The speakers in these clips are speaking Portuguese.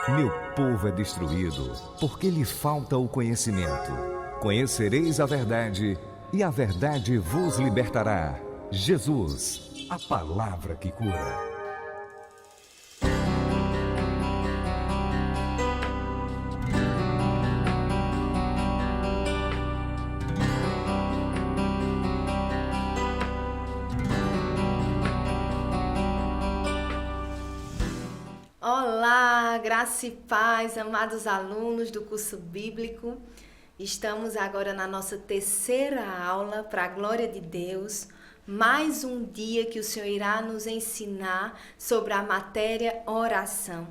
Meu povo é destruído, porque lhe falta o conhecimento. Conhecereis a verdade, e a verdade vos libertará. Jesus, a palavra que cura. Olá, graça e paz, amados alunos do curso bíblico. Estamos agora na nossa terceira aula para a glória de Deus. Mais um dia que o Senhor irá nos ensinar sobre a matéria oração.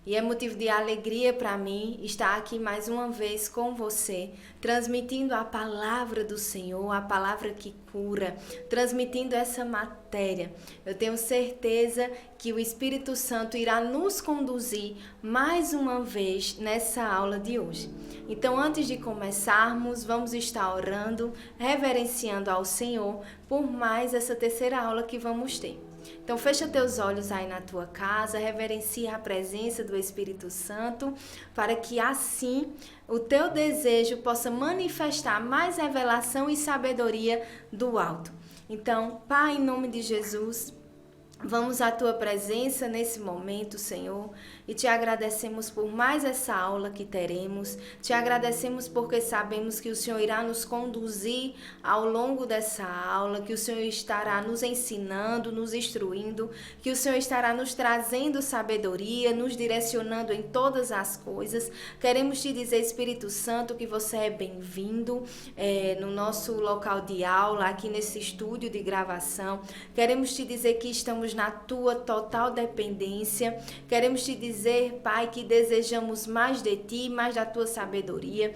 E é motivo de alegria para mim estar aqui mais uma vez com você, transmitindo a palavra do Senhor, a palavra que cura, transmitindo essa matéria. Eu tenho certeza que o Espírito Santo irá nos conduzir mais uma vez nessa aula de hoje. Então, antes de começarmos, vamos estar orando, reverenciando ao Senhor por mais essa terceira aula que vamos ter. Então fecha teus olhos aí na tua casa, reverencia a presença do Espírito Santo, para que assim o teu desejo possa manifestar mais revelação e sabedoria do alto. Então, Pai, em nome de Jesus, vamos à tua presença nesse momento, Senhor, e te agradecemos por mais essa aula que teremos. Te agradecemos porque sabemos que o Senhor irá nos conduzir ao longo dessa aula, que o Senhor estará nos ensinando, nos instruindo, que o Senhor estará nos trazendo sabedoria, nos direcionando em todas as coisas. Queremos te dizer, Espírito Santo, que você é bem-vindo no nosso local de aula, aqui nesse estúdio de gravação. Queremos te dizer que estamos na tua total dependência. Queremos te dizer, Pai, que desejamos mais de ti, mais da tua sabedoria.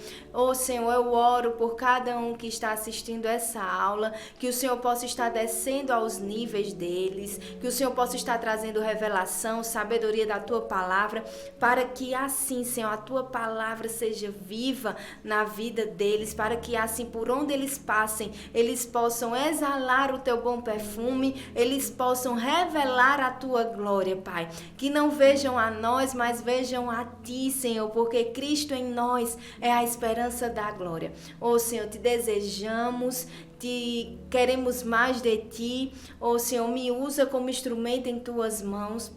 Senhor, eu oro por cada um que está assistindo essa aula, que o Senhor possa estar descendo aos níveis deles, que o Senhor possa estar trazendo revelação, sabedoria da tua palavra, para que assim, Senhor, a tua palavra seja viva na vida deles, para que assim, por onde eles passem, eles possam exalar o teu bom perfume, eles possam revelar a tua glória, Pai. Que não vejam a nós, mas vejam a ti, Senhor, porque Cristo em nós é a esperança da glória. Senhor, te desejamos, queremos mais de ti. Senhor, me usa como instrumento em tuas mãos,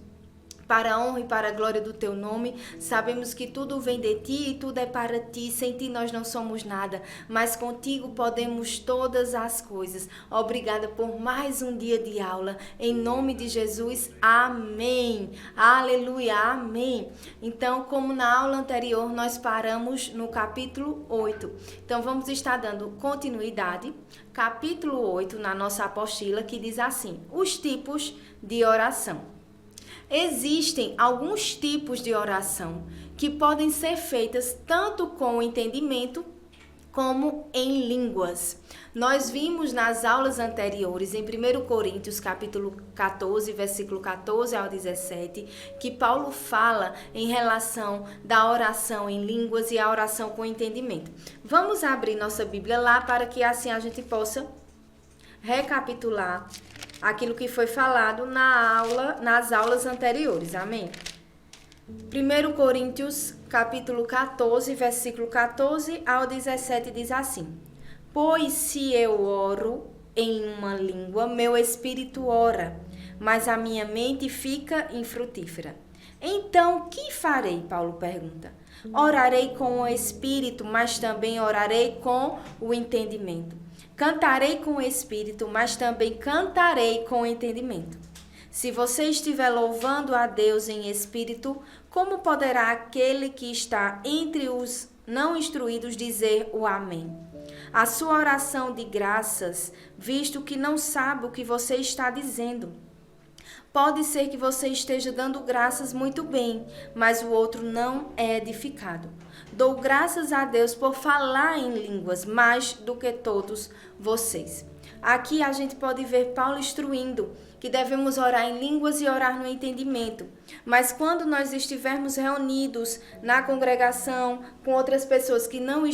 para a honra e para a glória do teu nome. Sabemos que tudo vem de ti e tudo é para ti. Sem ti nós não somos nada, mas contigo podemos todas as coisas. Obrigada por mais um dia de aula. Em nome de Jesus, amém. Aleluia, amém. Então, como na aula anterior, nós paramos no capítulo 8. Então, vamos estar dando continuidade. Capítulo 8, na nossa apostila, que diz assim: os tipos de oração. Existem alguns tipos de oração que podem ser feitas tanto com o entendimento como em línguas. Nós vimos nas aulas anteriores, em 1 Coríntios, capítulo 14, versículo 14 ao 17, que Paulo fala em relação da oração em línguas e a oração com entendimento. Vamos abrir nossa Bíblia lá para que assim a gente possa recapitular aquilo que foi falado nas aulas anteriores, amém? 1 Coríntios, capítulo 14, versículo 14 ao 17 diz assim: pois se eu oro em uma língua, meu espírito ora, mas a minha mente fica infrutífera. Então, que farei? Paulo pergunta. Orarei com o espírito, mas também orarei com o entendimento. Cantarei com o espírito, mas também cantarei com o entendimento. Se você estiver louvando a Deus em espírito, como poderá aquele que está entre os não instruídos dizer o amém? A sua oração de graças, visto que não sabe o que você está dizendo. Pode ser que você esteja dando graças muito bem, mas o outro não é edificado. Dou graças a Deus por falar em línguas mais do que todos vocês. aqui a gente pode ver Paulo instruindo que devemos orar em línguas e orar no entendimento. Mas quando nós estivermos reunidos na congregação com outras pessoas que não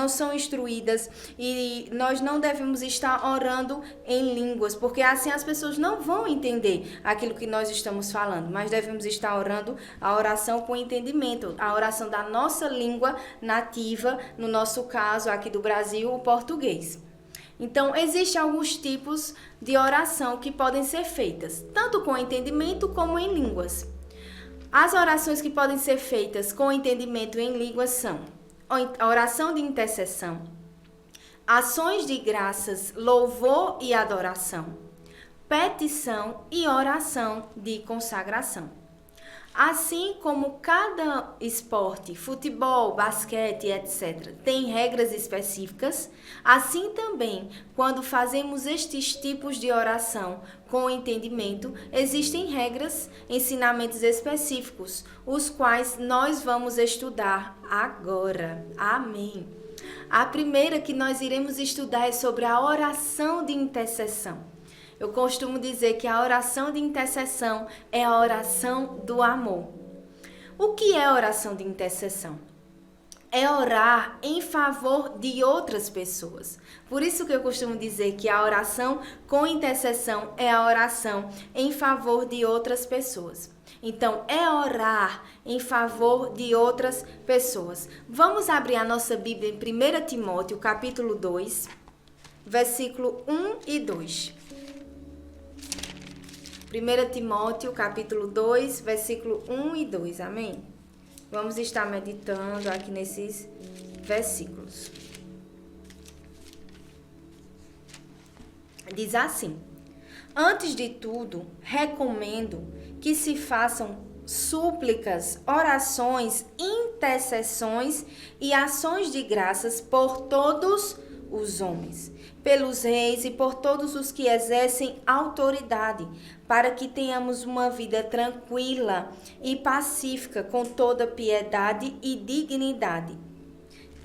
são instruídas, e nós não devemos estar orando em línguas, porque assim as pessoas não vão entender aquilo que nós estamos falando, mas devemos estar orando a oração com entendimento, a oração da nossa língua nativa, no nosso caso aqui do Brasil, o português. Então, existem alguns tipos de oração que podem ser feitas, tanto com entendimento como em línguas. As orações que podem ser feitas com entendimento em línguas são a oração de intercessão, ações de graças, louvor e adoração, petição e oração de consagração. Assim como cada esporte, futebol, basquete, etc., tem regras específicas, assim também, quando fazemos estes tipos de oração com entendimento, existem regras, ensinamentos específicos, os quais nós vamos estudar agora. Amém. A primeira que nós iremos estudar é sobre a oração de intercessão. Eu costumo dizer que a oração de intercessão é a oração do amor. O que é a oração de intercessão? É orar em favor de outras pessoas. Por isso que eu costumo dizer que a oração com intercessão é a oração em favor de outras pessoas. Então, é orar em favor de outras pessoas. Vamos abrir a nossa Bíblia em 1 Timóteo, capítulo 2, versículo 1 e 2. 1 Timóteo, capítulo 2, versículo 1 e 2, amém? Vamos estar meditando aqui nesses versículos. Diz assim: antes de tudo, recomendo que se façam súplicas, orações, intercessões e ações de graças por todos os homens, pelos reis e por todos os que exercem autoridade, para que tenhamos uma vida tranquila e pacífica, com toda piedade e dignidade.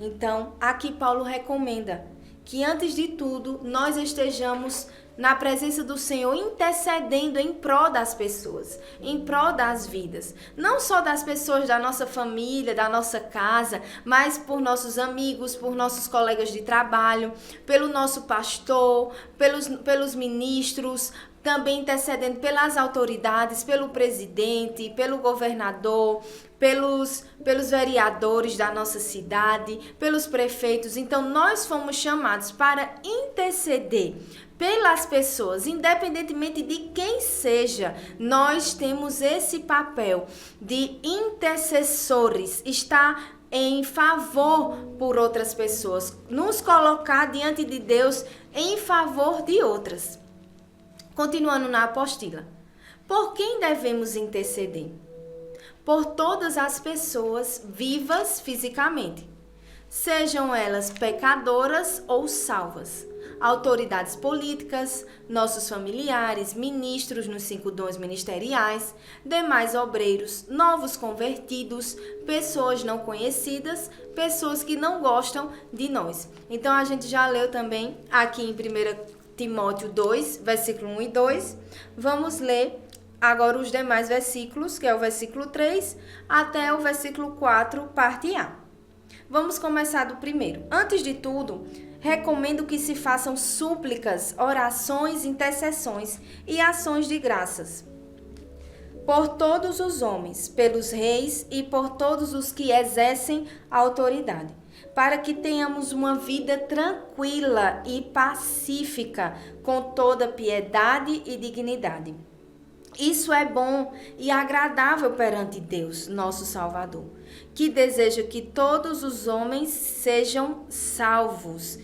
Então, aqui Paulo recomenda que antes de tudo nós estejamos na presença do Senhor, intercedendo em prol das pessoas, em prol das vidas. Não só das pessoas da nossa família, da nossa casa, mas por nossos amigos, por nossos colegas de trabalho, pelo nosso pastor, pelos ministros, também intercedendo pelas autoridades, pelo presidente, pelo governador, pelos vereadores da nossa cidade, pelos prefeitos. Então, nós fomos chamados para interceder pelas pessoas, independentemente de quem seja. Nós temos esse papel de intercessores, estar em favor por outras pessoas, nos colocar diante de Deus em favor de outras. Continuando na apostila. Por quem devemos interceder? Por todas as pessoas vivas fisicamente, sejam elas pecadoras ou salvas, autoridades políticas, nossos familiares, ministros nos 5 dons ministeriais, demais obreiros, novos convertidos, pessoas não conhecidas, pessoas que não gostam de nós. Então a gente já leu também aqui em 1 Timóteo 2, versículo 1 e 2. Vamos ler agora os demais versículos, que é o versículo 3 até o versículo 4, parte A. Vamos começar do primeiro. Antes de tudo, recomendo que se façam súplicas, orações, intercessões e ações de graças por todos os homens, pelos reis e por todos os que exercem a autoridade, para que tenhamos uma vida tranquila e pacífica, com toda piedade e dignidade. Isso é bom e agradável perante Deus, nosso Salvador, que deseja que todos os homens sejam salvos.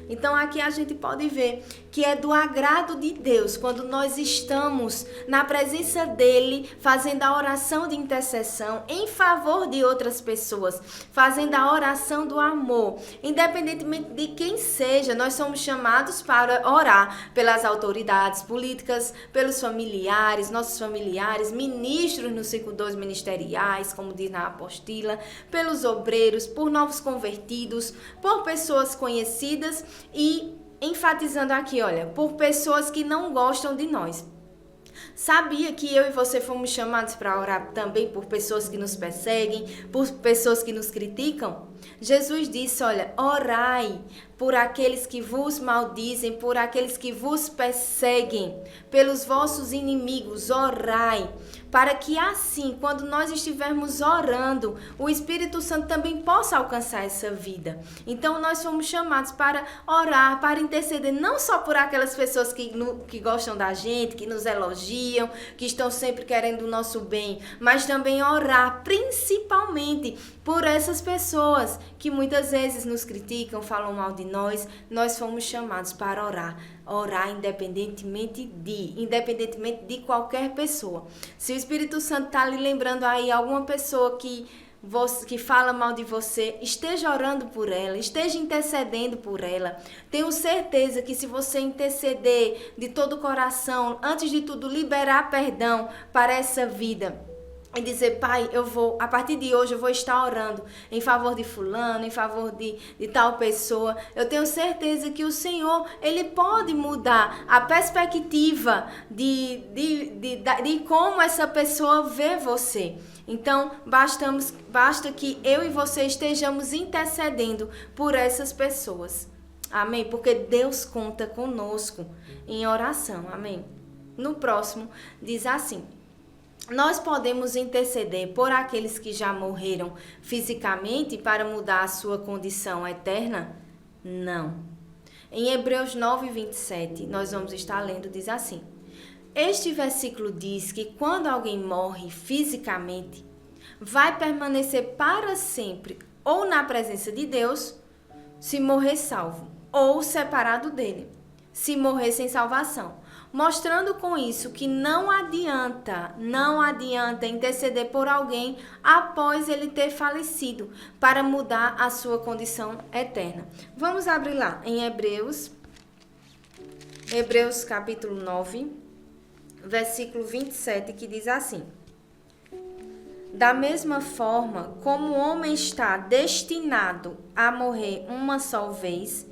Então, aqui a gente pode ver que é do agrado de Deus, quando nós estamos na presença dele, fazendo a oração de intercessão em favor de outras pessoas, fazendo a oração do amor, independentemente de quem seja. Nós somos chamados para orar pelas autoridades políticas, pelos familiares, nossos familiares, ministros no 52 ministeriais, como diz na apostila, pelos obreiros, por novos convertidos, por pessoas conhecidas e enfatizando aqui, olha, por pessoas que não gostam de nós. Sabia que eu e você fomos chamados para orar também por pessoas que nos perseguem, por pessoas que nos criticam? Jesus disse, olha, orai por aqueles que vos maldizem, por aqueles que vos perseguem, pelos vossos inimigos, orai. Para que assim, quando nós estivermos orando, o Espírito Santo também possa alcançar essa vida. Então, nós fomos chamados para orar, para interceder, não só por aquelas pessoas que gostam da gente, que nos elogiam, que estão sempre querendo o nosso bem, mas também orar, principalmente por essas pessoas que muitas vezes nos criticam, falam mal de nós. Nós fomos chamados para orar. Orar independentemente de qualquer pessoa. Se o Espírito Santo está lhe lembrando aí alguma pessoa que fala mal de você, esteja orando por ela, esteja intercedendo por ela. Tenho certeza que se você interceder de todo o coração, antes de tudo liberar perdão para essa vida, e dizer, Pai, a partir de hoje eu vou estar orando em favor de fulano, em favor de tal pessoa. Eu tenho certeza que o Senhor, Ele pode mudar a perspectiva de como essa pessoa vê você. Então, basta que eu e você estejamos intercedendo por essas pessoas. Amém? Porque Deus conta conosco em oração. Amém? No próximo, diz assim: nós podemos interceder por aqueles que já morreram fisicamente para mudar a sua condição eterna? Não. Em Hebreus 9:27, nós vamos estar lendo, diz assim: este versículo diz que quando alguém morre fisicamente, vai permanecer para sempre ou na presença de Deus, se morrer salvo, ou separado dele, se morrer sem salvação. Mostrando com isso que não adianta interceder por alguém após ele ter falecido, para mudar a sua condição eterna. Vamos abrir lá em Hebreus capítulo 9, versículo 27, que diz assim: da mesma forma como o homem está destinado a morrer uma só vez,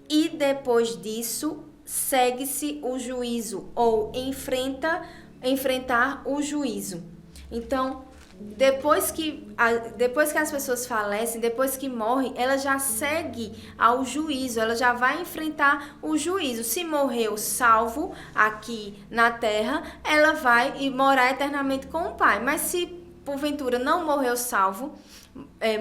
e depois disso segue-se o juízo, ou enfrentar o juízo. Então, depois que as pessoas falecem, depois que morrem, ela já segue ao juízo, ela já vai enfrentar o juízo. Se morreu salvo aqui na terra, ela vai morar eternamente com o Pai. Mas se porventura não morreu salvo,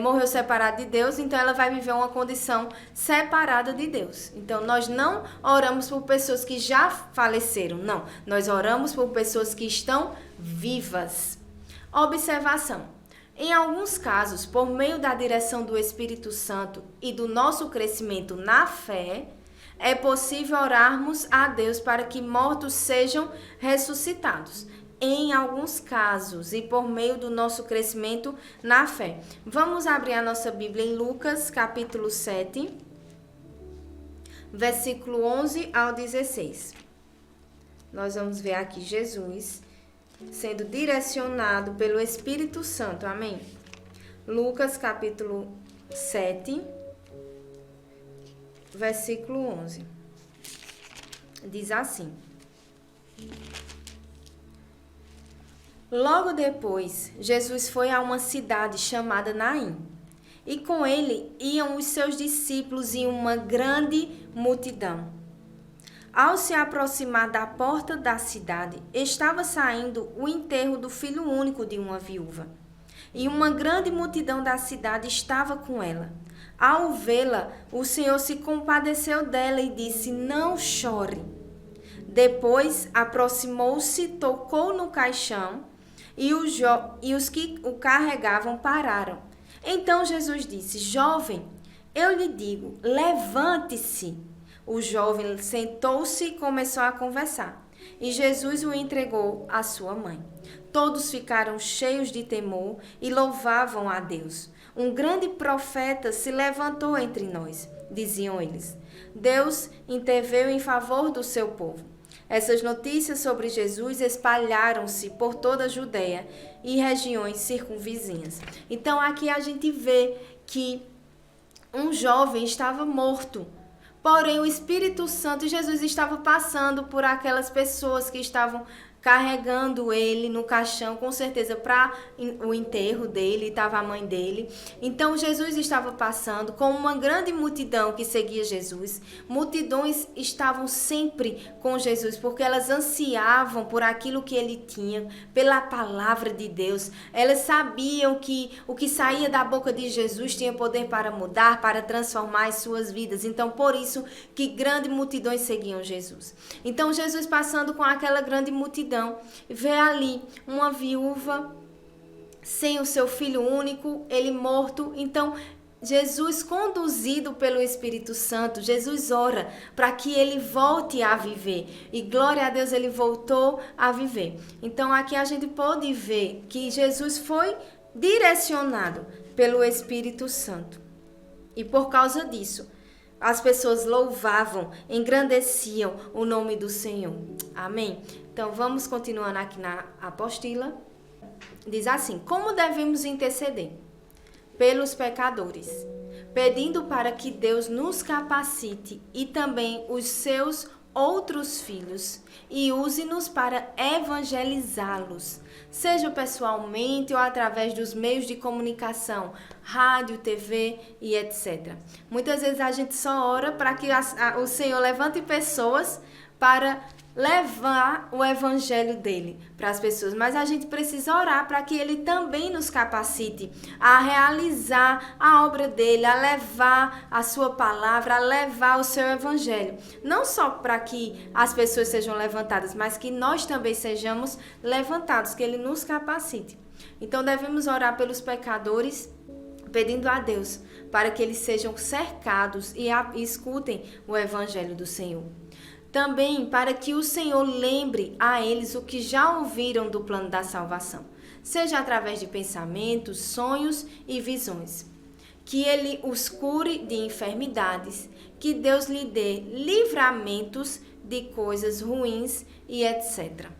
morreu separado de Deus, então ela vai viver uma condição separada de Deus. Então nós não oramos por pessoas que já faleceram, não. Nós oramos por pessoas que estão vivas. Observação: em alguns casos, por meio da direção do Espírito Santo e do nosso crescimento na fé, é possível orarmos a Deus para que mortos sejam ressuscitados. Em alguns casos, e por meio do nosso crescimento na fé. Vamos abrir a nossa Bíblia em Lucas, capítulo 7, versículo 11 ao 16. Nós vamos ver aqui Jesus sendo direcionado pelo Espírito Santo. Amém? Lucas, capítulo 7, versículo 11. Diz assim: logo depois, Jesus foi a uma cidade chamada Naim, e com ele iam os seus discípulos e uma grande multidão. Ao se aproximar da porta da cidade, estava saindo o enterro do filho único de uma viúva, e uma grande multidão da cidade estava com ela. Ao vê-la, o Senhor se compadeceu dela e disse: não chore. Depois aproximou-se, tocou no caixão, e os que o carregavam pararam. Então Jesus disse: jovem, eu lhe digo, levante-se. O jovem sentou-se e começou a conversar. E Jesus o entregou à sua mãe. Todos ficaram cheios de temor e louvavam a Deus. Um grande profeta se levantou entre nós, diziam eles. Deus interveio em favor do seu povo. Essas notícias sobre Jesus espalharam-se por toda a Judeia e regiões circunvizinhas. Então aqui a gente vê que um jovem estava morto. Porém, o Espírito Santo, Jesus estava passando por aquelas pessoas que estavam carregando ele no caixão, com certeza para o enterro dele, estava a mãe dele. Então Jesus estava passando com uma grande multidão que seguia Jesus. Multidões estavam sempre com Jesus, porque elas ansiavam por aquilo que ele tinha, pela palavra de Deus. Elas sabiam que o que saía da boca de Jesus tinha poder para mudar, para transformar as suas vidas. Então, por isso que grandes multidões seguiam Jesus. Então, Jesus passando com aquela grande multidão, vê ali uma viúva sem o seu filho único, ele morto. Então, Jesus, conduzido pelo Espírito Santo, Jesus ora para que ele volte a viver. E glória a Deus, ele voltou a viver. Então, aqui a gente pode ver que Jesus foi direcionado pelo Espírito Santo. E por causa disso, as pessoas louvavam, engrandeciam o nome do Senhor. Amém? Então, vamos continuando aqui na apostila. Diz assim: como devemos interceder? Pelos pecadores, pedindo para que Deus nos capacite e também os seus outros filhos e use-nos para evangelizá-los, seja pessoalmente ou através dos meios de comunicação, rádio, TV e etc. Muitas vezes a gente só ora para que o Senhor levante pessoas para levar o evangelho dele para as pessoas, mas a gente precisa orar para que ele também nos capacite a realizar a obra dele, a levar a sua palavra, a levar o seu evangelho, não só para que as pessoas sejam levantadas, mas que nós também sejamos levantados, que ele nos capacite. Então devemos orar pelos pecadores, pedindo a Deus para que eles sejam cercados e escutem o evangelho do Senhor. Também para que o Senhor lembre a eles o que já ouviram do plano da salvação, seja através de pensamentos, sonhos e visões. Que Ele os cure de enfermidades, que Deus lhe dê livramentos de coisas ruins e etc.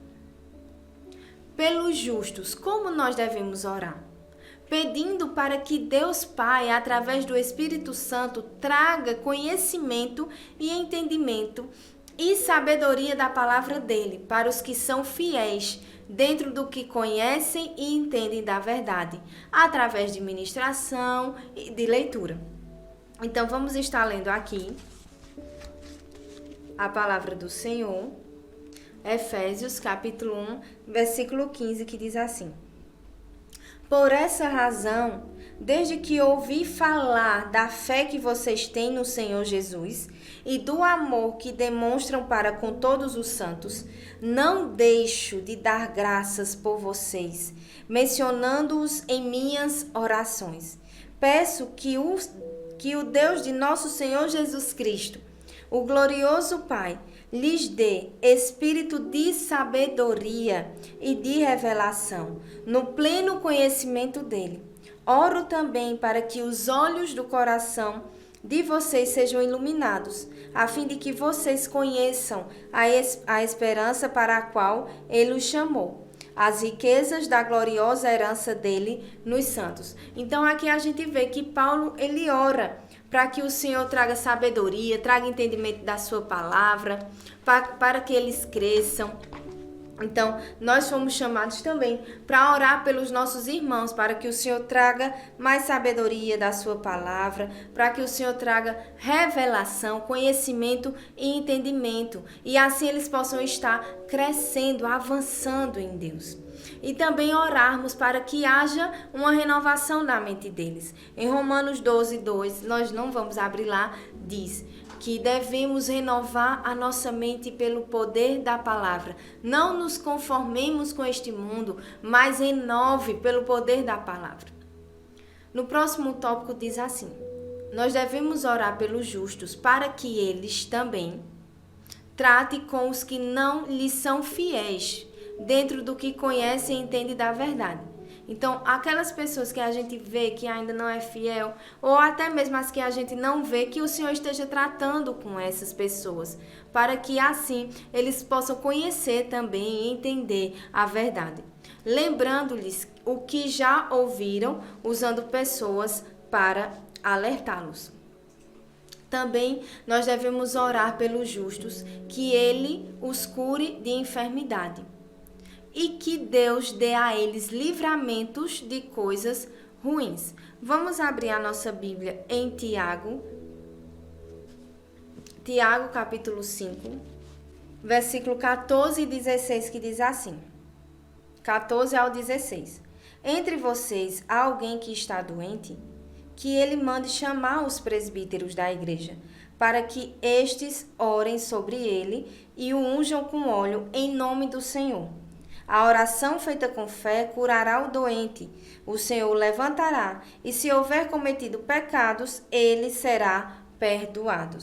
Pelos justos, como nós devemos orar? Pedindo para que Deus Pai, através do Espírito Santo, traga conhecimento e entendimento e sabedoria da palavra dele para os que são fiéis dentro do que conhecem e entendem da verdade, através de ministração e de leitura. Então vamos estar lendo aqui a palavra do Senhor, Efésios capítulo 1, versículo 15, que diz assim: por essa razão, desde que ouvi falar da fé que vocês têm no Senhor Jesus e do amor que demonstram para com todos os santos, não deixo de dar graças por vocês, mencionando-os em minhas orações. Peço que o Deus de nosso Senhor Jesus Cristo, o glorioso Pai, lhes dê espírito de sabedoria e de revelação, no pleno conhecimento dele. Oro também para que os olhos do coração de vocês sejam iluminados, a fim de que vocês conheçam a esperança para a qual ele os chamou, as riquezas da gloriosa herança dele nos santos. Então aqui a gente vê que Paulo, ele ora para que o Senhor traga sabedoria, traga entendimento da sua palavra, para que eles cresçam. Então, nós fomos chamados também para orar pelos nossos irmãos, para que o Senhor traga mais sabedoria da sua palavra, para que o Senhor traga revelação, conhecimento e entendimento, e assim eles possam estar crescendo, avançando em Deus. E também orarmos para que haja uma renovação da mente deles. Em Romanos 12, 2, nós não vamos abrir lá, diz que devemos renovar a nossa mente pelo poder da palavra. Não nos conformemos com este mundo, mas renove pelo poder da palavra. No próximo tópico diz assim: Nós devemos orar pelos justos para que eles também tratem com os que não lhes são fiéis, dentro do que conhece e entende da verdade. Então, aquelas pessoas que a gente vê que ainda não é fiel, ou até mesmo as que a gente não vê, que o Senhor esteja tratando com essas pessoas, para que assim eles possam conhecer também e entender a verdade. Lembrando-lhes o que já ouviram, usando pessoas para alertá-los. Também nós devemos orar pelos justos, que Ele os cure de enfermidade e que Deus dê a eles livramentos de coisas ruins. Vamos abrir a nossa Bíblia em Tiago capítulo 5, versículo 14 e 16, que diz assim, 14 ao 16. Entre vocês há alguém que está doente? Que ele mande chamar os presbíteros da igreja, para que estes orem sobre ele e o unjam com óleo em nome do Senhor. A oração feita com fé curará o doente. O Senhor o levantará, e se houver cometido pecados, ele será perdoado.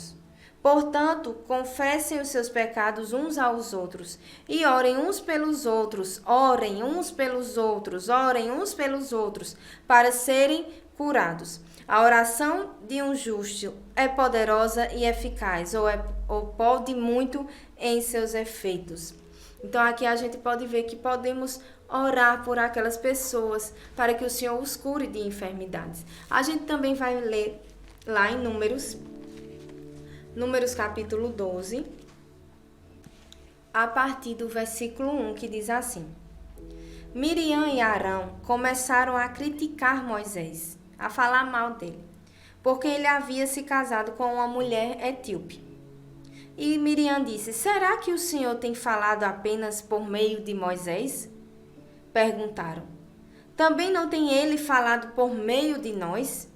Portanto, confessem os seus pecados uns aos outros e orem uns pelos outros, orem uns pelos outros, orem uns pelos outros, para serem curados. A oração de um justo é poderosa e eficaz, ou pode muito em seus efeitos. Então, aqui a gente pode ver que podemos orar por aquelas pessoas para que o Senhor os cure de enfermidades. A gente também vai ler lá em Números capítulo 12, a partir do versículo 1, que diz assim: Miriam e Arão começaram a criticar Moisés, a falar mal dele, porque ele havia se casado com uma mulher etíope. E Miriam disse: será que o Senhor tem falado apenas por meio de Moisés? Perguntaram: também não tem ele falado por meio de nós?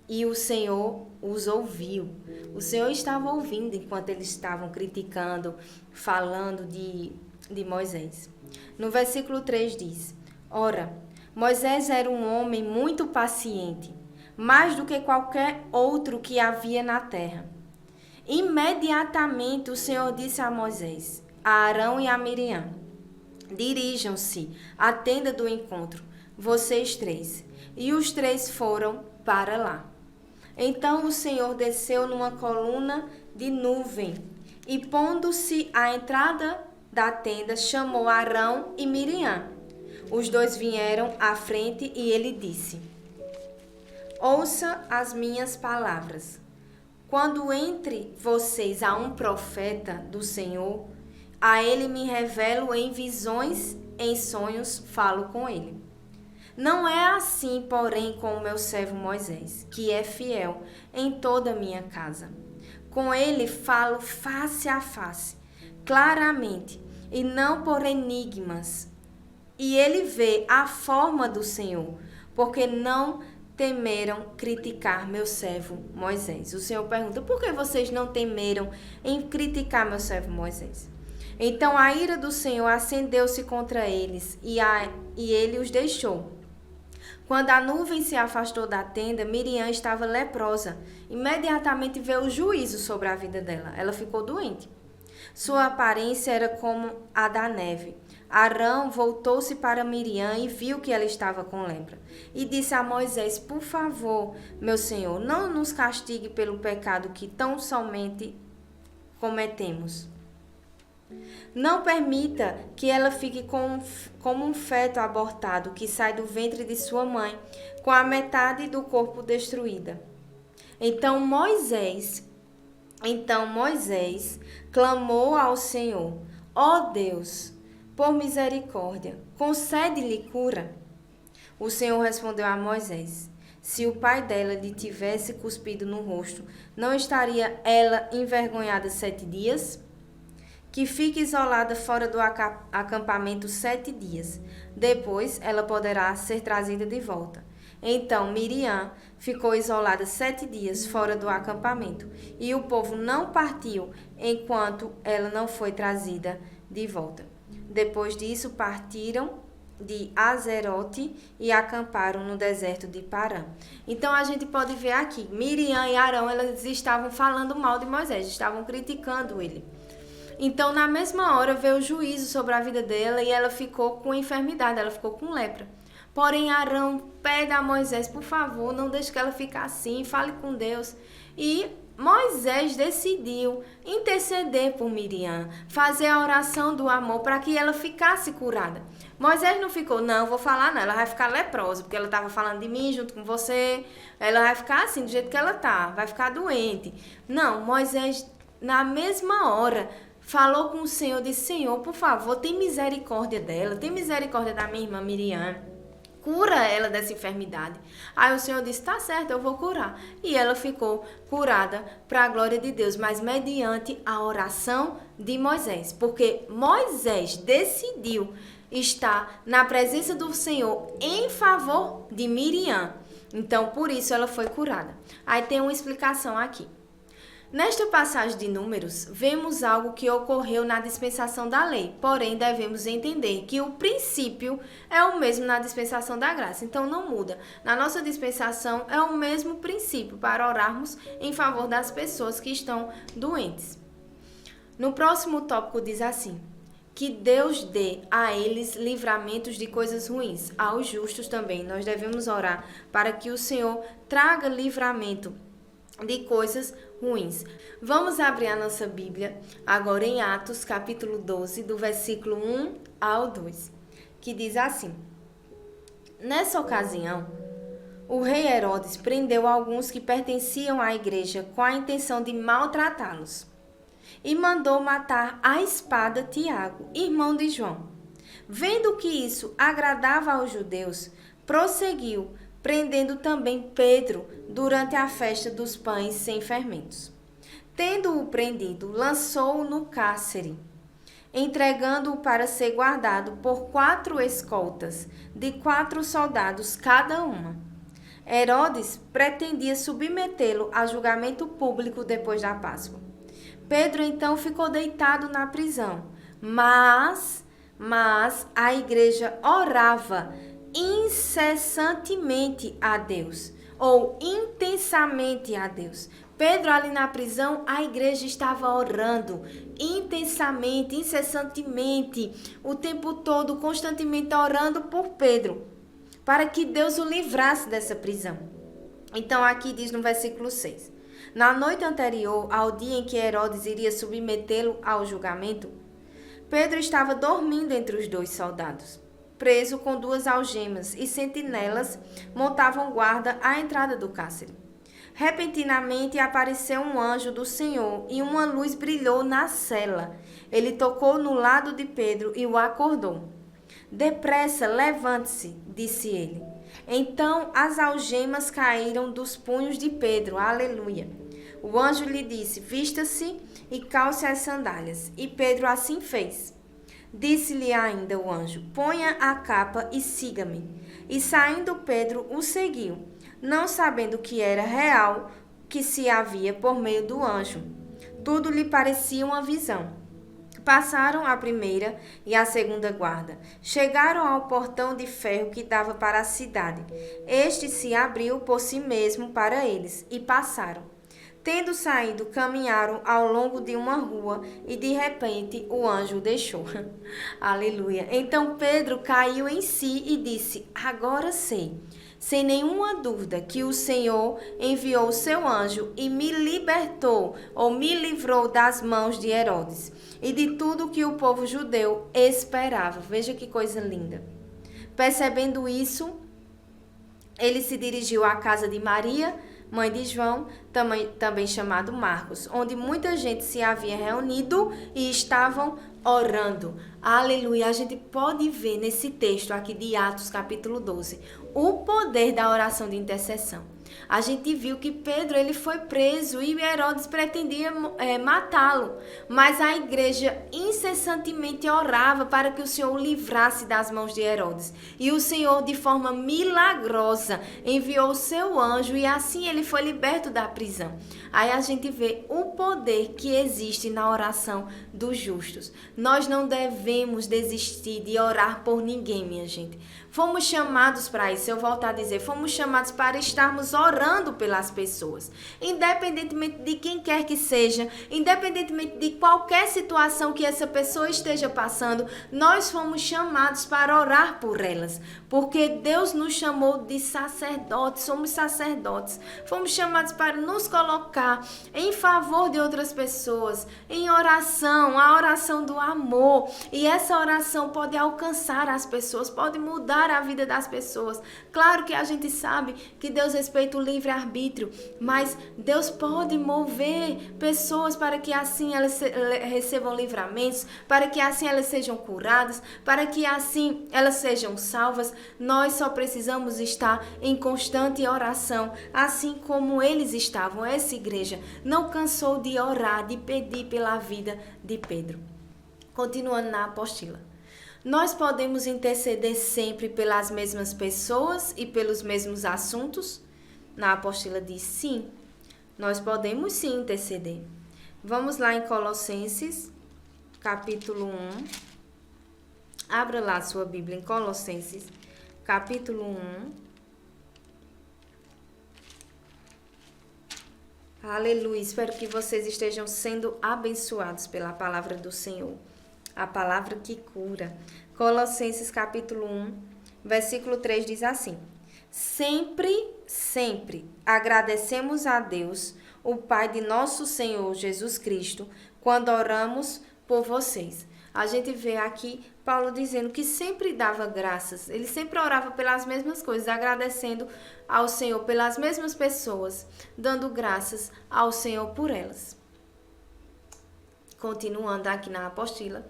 E o Senhor os ouviu. O Senhor estava ouvindo enquanto eles estavam criticando, falando de Moisés. No versículo 3 diz: ora, Moisés era um homem muito paciente, mais do que qualquer outro que havia na terra. Imediatamente o Senhor disse a Moisés, a Arão e a Miriam: dirijam-se à tenda do encontro, vocês três. E os três foram para lá. Então o Senhor desceu numa coluna de nuvem e, pondo-se à entrada da tenda, chamou Arão e Miriam. Os dois vieram à frente e ele disse: ouça as minhas palavras. Quando entre vocês há um profeta do Senhor, a ele me revelo em visões, em sonhos falo com ele. Não é assim, porém, com o meu servo Moisés, que é fiel em toda a minha casa. Com ele falo face a face, claramente, e não por enigmas. E ele vê a forma do Senhor, porque não temeram criticar meu servo Moisés. O Senhor pergunta: por que vocês não temeram em criticar meu servo Moisés? Então a ira do Senhor acendeu-se contra eles e ele os deixou. Quando a nuvem se afastou da tenda, Miriam estava leprosa. Imediatamente veio o juízo sobre a vida dela. Ela ficou doente. Sua aparência era como a da neve. Arão voltou-se para Miriam e viu que ela estava com lepra. E disse a Moisés: por favor, meu senhor, não nos castigue pelo pecado que tão somente cometemos. Não permita que ela fique como um feto abortado que sai do ventre de sua mãe, com a metade do corpo destruída. Então Moisés clamou ao Senhor: ó Deus, por misericórdia, concede-lhe cura. O Senhor respondeu a Moisés: se o pai dela lhe tivesse cuspido no rosto, não estaria ela envergonhada 7 dias? Que fique isolada fora do acampamento 7 dias. Depois ela poderá ser trazida de volta. Então Miriam ficou isolada 7 dias fora do acampamento, e o povo não partiu enquanto ela não foi trazida de volta. Depois disso partiram de Azerote e acamparam no deserto de Parã. Então a gente pode ver aqui, Miriam e Arão, elas estavam falando mal de Moisés, estavam criticando ele. Então na mesma hora veio o juízo sobre a vida dela e ela ficou com enfermidade, ela ficou com lepra. Porém Arão pede a Moisés, por favor, não deixe que ela fique assim, fale com Deus. E Moisés decidiu interceder por Miriam, fazer a oração do amor para que ela ficasse curada. Moisés não ficou, não, vou falar não, ela vai ficar leprosa, porque ela estava falando de mim junto com você, ela vai ficar assim, do jeito que ela tá, vai ficar doente. Não, Moisés, na mesma hora, falou com o Senhor, disse, Senhor, por favor, tem misericórdia dela, tem misericórdia da minha irmã Miriam. Cura ela dessa enfermidade. Aí o Senhor disse, tá certo, eu vou curar. E ela ficou curada para a glória de Deus, mas mediante a oração de Moisés. Porque Moisés decidiu estar na presença do Senhor em favor de Miriam. Então, por isso ela foi curada. Aí tem uma explicação aqui. Nesta passagem de Números, vemos algo que ocorreu na dispensação da lei, porém devemos entender que o princípio é o mesmo na dispensação da graça, então não muda. Na nossa dispensação é o mesmo princípio para orarmos em favor das pessoas que estão doentes. No próximo tópico diz assim, que Deus dê a eles livramentos de coisas ruins, aos justos também. Nós devemos orar para que o Senhor traga livramento de coisas ruins. Vamos abrir a nossa Bíblia agora em Atos, capítulo 12, do versículo 1 ao 2, que diz assim: Nessa ocasião, o rei Herodes prendeu alguns que pertenciam à igreja com a intenção de maltratá-los e mandou matar à espada Tiago, irmão de João. Vendo que isso agradava aos judeus, prosseguiu prendendo também Pedro durante a festa dos pães sem fermentos. Tendo-o prendido, lançou-o no cárcere, entregando-o para ser guardado por 4 escoltas, de 4 soldados cada uma. Herodes pretendia submetê-lo a julgamento público depois da Páscoa. Pedro então ficou deitado na prisão, mas a igreja orava incessantemente a Deus, ou intensamente a Deus. Pedro ali na prisão, a igreja estava orando intensamente, incessantemente, o tempo todo, constantemente orando por Pedro, para que Deus o livrasse dessa prisão. Então aqui diz no versículo 6, na noite anterior ao dia em que Herodes iria submetê-lo ao julgamento, Pedro estava dormindo entre os 2 soldados, preso com 2 algemas, e sentinelas montavam guarda à entrada do cárcere. Repentinamente apareceu um anjo do Senhor e uma luz brilhou na cela. Ele tocou no lado de Pedro e o acordou. Depressa, levante-se, disse ele. Então as algemas caíram dos punhos de Pedro. Aleluia. O anjo lhe disse, vista-se e calce as sandálias. E Pedro assim fez. Disse-lhe ainda o anjo, ponha a capa e siga-me. E saindo Pedro o seguiu, não sabendo que era real que se havia por meio do anjo. Tudo lhe parecia uma visão. Passaram a primeira e a segunda guarda. Chegaram ao portão de ferro que dava para a cidade. Este se abriu por si mesmo para eles e passaram. Tendo saído, caminharam ao longo de uma rua e de repente o anjo o deixou. Aleluia. Então Pedro caiu em si e disse, agora sei, sem nenhuma dúvida, que o Senhor enviou o seu anjo e me libertou ou me livrou das mãos de Herodes e de tudo que o povo judeu esperava. Veja que coisa linda. Percebendo isso, ele se dirigiu à casa de Maria, mãe de João, também chamado Marcos, onde muita gente se havia reunido e estavam orando. Aleluia! A gente pode ver nesse texto aqui de Atos, capítulo 12, o poder da oração de intercessão. A gente viu que Pedro ele foi preso e Herodes pretendia matá-lo, mas a igreja incessantemente orava para que o Senhor o livrasse das mãos de Herodes. E o Senhor, de forma milagrosa, enviou o seu anjo e assim ele foi liberto da prisão. Aí a gente vê o poder que existe na oração dos justos. Nós não devemos desistir de orar por ninguém, minha gente. Fomos chamados para isso, eu volto a dizer, fomos chamados para estarmos orando pelas pessoas. Independentemente de quem quer que seja, independentemente de qualquer situação que essa pessoa esteja passando, nós fomos chamados para orar por elas. Porque Deus nos chamou de sacerdotes, somos sacerdotes. Fomos chamados para nos colocar em favor de outras pessoas, em oração, a oração do amor. E essa oração pode alcançar as pessoas, pode mudar a vida das pessoas. Claro que a gente sabe que Deus respeita o livre-arbítrio, mas Deus pode mover pessoas para que assim elas recebam livramentos, para que assim elas sejam curadas, para que assim elas sejam salvas. Nós só precisamos estar em constante oração, assim como eles estavam. Essa igreja não cansou de orar, de pedir pela vida de Pedro. Continuando na apostila. Nós podemos interceder sempre pelas mesmas pessoas e pelos mesmos assuntos? Na apostila diz sim, nós podemos sim interceder. Vamos lá em Colossenses, capítulo 1. Abra lá a sua Bíblia em Colossenses, capítulo 1. Aleluia, espero que vocês estejam sendo abençoados pela palavra do Senhor. A palavra que cura. Colossenses capítulo 1, versículo 3 diz assim: Sempre agradecemos a Deus, o Pai de nosso Senhor Jesus Cristo, quando oramos por vocês. A gente vê aqui Paulo dizendo que sempre dava graças, ele sempre orava pelas mesmas coisas, agradecendo ao Senhor pelas mesmas pessoas, dando graças ao Senhor por elas. Continuando aqui na apostila,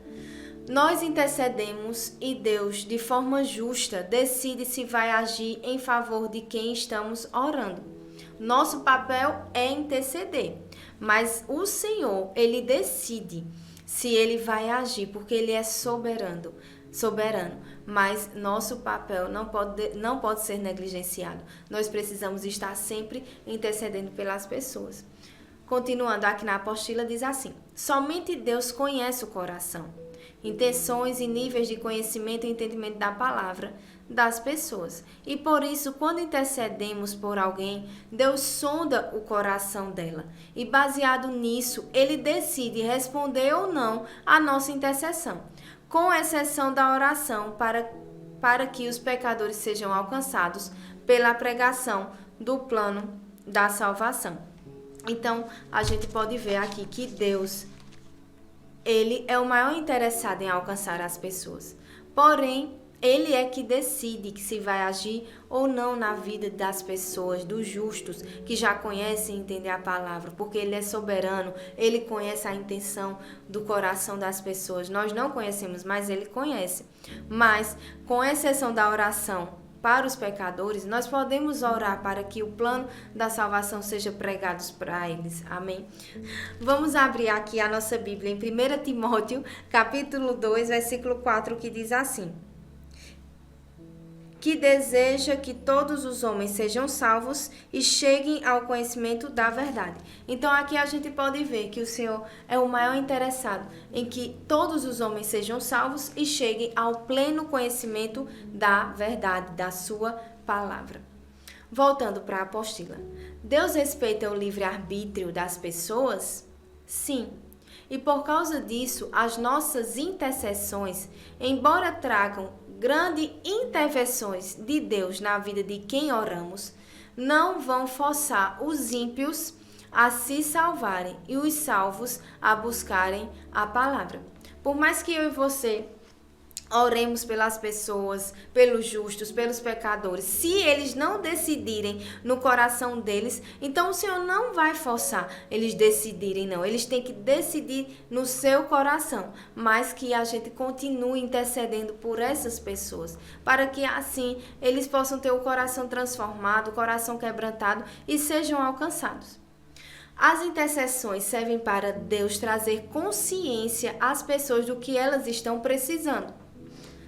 nós intercedemos e Deus, de forma justa, decide se vai agir em favor de quem estamos orando. Nosso papel é interceder, mas o Senhor, ele decide se ele vai agir, porque ele é soberano, mas nosso papel não pode ser negligenciado. Nós precisamos estar sempre intercedendo pelas pessoas. Continuando aqui na apostila, diz assim: somente Deus conhece o coração, intenções e níveis de conhecimento e entendimento da palavra das pessoas. E por isso, quando intercedemos por alguém, Deus sonda o coração dela. E baseado nisso, ele decide responder ou não à nossa intercessão, com exceção da oração para que os pecadores sejam alcançados pela pregação do plano da salvação. Então, a gente pode ver aqui que Deus, ele é o maior interessado em alcançar as pessoas. Porém, ele é que decide que se vai agir ou não na vida das pessoas, dos justos, que já conhecem e entendem a palavra, porque ele é soberano, ele conhece a intenção do coração das pessoas. Nós não conhecemos, mas ele conhece. Mas, com exceção da oração para os pecadores, nós podemos orar para que o plano da salvação seja pregado para eles. Amém? Vamos abrir aqui a nossa Bíblia em 1 Timóteo, capítulo 2, versículo 4, que diz assim: que deseja que todos os homens sejam salvos e cheguem ao conhecimento da verdade. Então aqui a gente pode ver que o Senhor é o maior interessado em que todos os homens sejam salvos e cheguem ao pleno conhecimento da verdade, da sua palavra. Voltando para a apostila. Deus respeita o livre-arbítrio das pessoas? Sim. E por causa disso, as nossas intercessões, embora tragam grandes intervenções de Deus na vida de quem oramos, não vão forçar os ímpios a se salvarem e os salvos a buscarem a palavra. Por mais que eu e você oremos pelas pessoas, pelos justos, pelos pecadores, se eles não decidirem no coração deles, então o Senhor não vai forçar eles decidirem, não. Eles têm que decidir no seu coração, mas que a gente continue intercedendo por essas pessoas, para que assim eles possam ter o coração transformado, o coração quebrantado e sejam alcançados. As intercessões servem para Deus trazer consciência às pessoas do que elas estão precisando.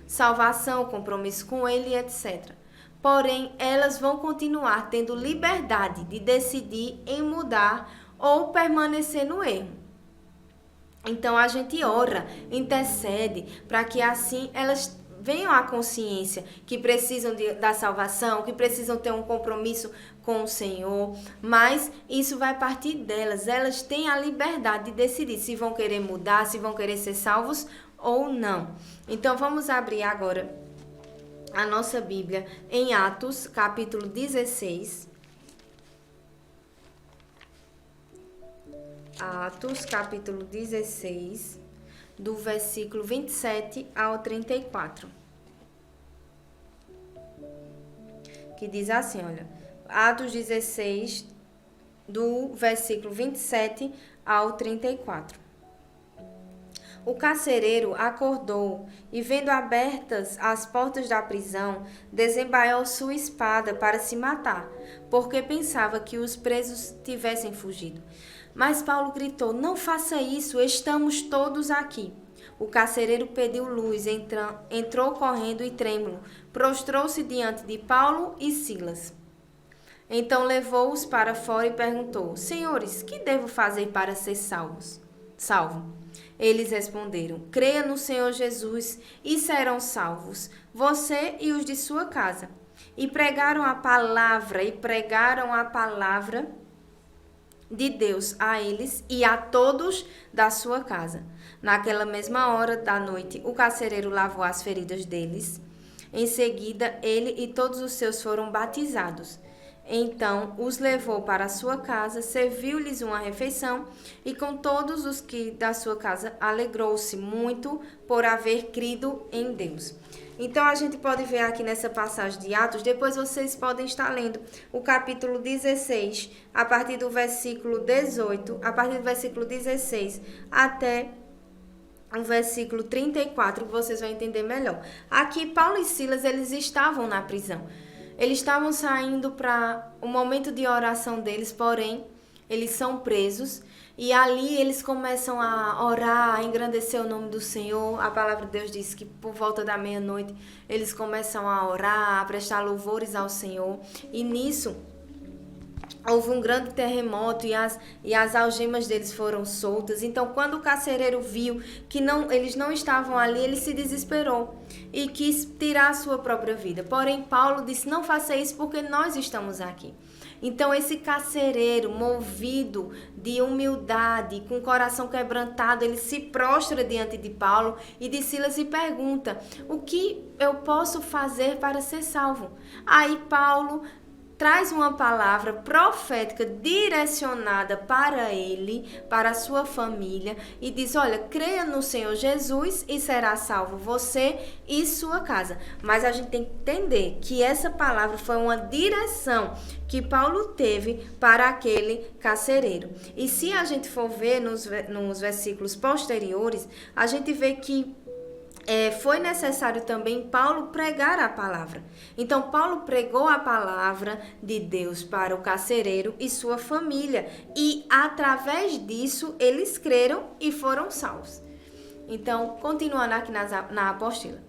Salvação, compromisso com Ele, etc. Porém, elas vão continuar tendo liberdade de decidir em mudar ou permanecer no erro. Então a gente ora, intercede, para que assim elas venham à consciência que precisam da salvação, que precisam ter um compromisso com o Senhor, mas isso vai partir delas. Elas têm a liberdade de decidir se vão querer mudar, se vão querer ser salvos ou não. Então vamos abrir agora a nossa Bíblia em Atos, capítulo 16. Atos, capítulo 16, do versículo 27 ao 34. Que diz assim, olha, Atos 16, do versículo 27 ao 34. O carcereiro acordou e, vendo abertas as portas da prisão, desembaiou sua espada para se matar, porque pensava que os presos tivessem fugido. Mas Paulo gritou: "Não faça isso, estamos todos aqui." O carcereiro pediu luz, entrou correndo e trêmulo, prostrou-se diante de Paulo e Silas. Então levou-os para fora e perguntou: "Senhores, que devo fazer para ser salvo?" Eles responderam: "Creia no Senhor Jesus e serão salvos, você e os de sua casa." E pregaram a palavra de Deus a eles e a todos da sua casa. Naquela mesma hora da noite, o carcereiro lavou as feridas deles. Em seguida, ele e todos os seus foram batizados. Então os levou para a sua casa, serviu-lhes uma refeição, e com todos os que da sua casa alegrou-se muito por haver crido em Deus. Então a gente pode ver aqui nessa passagem de Atos, depois vocês podem estar lendo o capítulo 16, a partir do versículo 18, a partir do versículo 16 até o versículo 34, vocês vão entender melhor. Aqui Paulo e Silas, eles estavam na prisão. Eles estavam saindo para o momento de oração deles, porém, eles são presos. E ali eles começam a orar, a engrandecer o nome do Senhor. A palavra de Deus diz que por volta da meia-noite eles começam a orar, a prestar louvores ao Senhor. E nisso houve um grande terremoto e as algemas deles foram soltas. Então, quando o carcereiro viu que eles não estavam ali, ele se desesperou e quis tirar a sua própria vida. Porém, Paulo disse: "Não faça isso, porque nós estamos aqui." Então, esse carcereiro, movido de humildade, com o coração quebrantado, ele se prostra diante de Paulo e de Silas e pergunta: "O que eu posso fazer para ser salvo?" Aí Paulo traz uma palavra profética direcionada para ele, para a sua família, e diz: "Olha, creia no Senhor Jesus e será salvo você e sua casa." Mas a gente tem que entender que essa palavra foi uma direção que Paulo teve para aquele carcereiro. E se a gente for ver nos versículos posteriores, a gente vê que foi necessário também Paulo pregar a palavra. Então, Paulo pregou a palavra de Deus para o carcereiro e sua família. E, através disso, eles creram e foram salvos. Então, continuando aqui na apostila.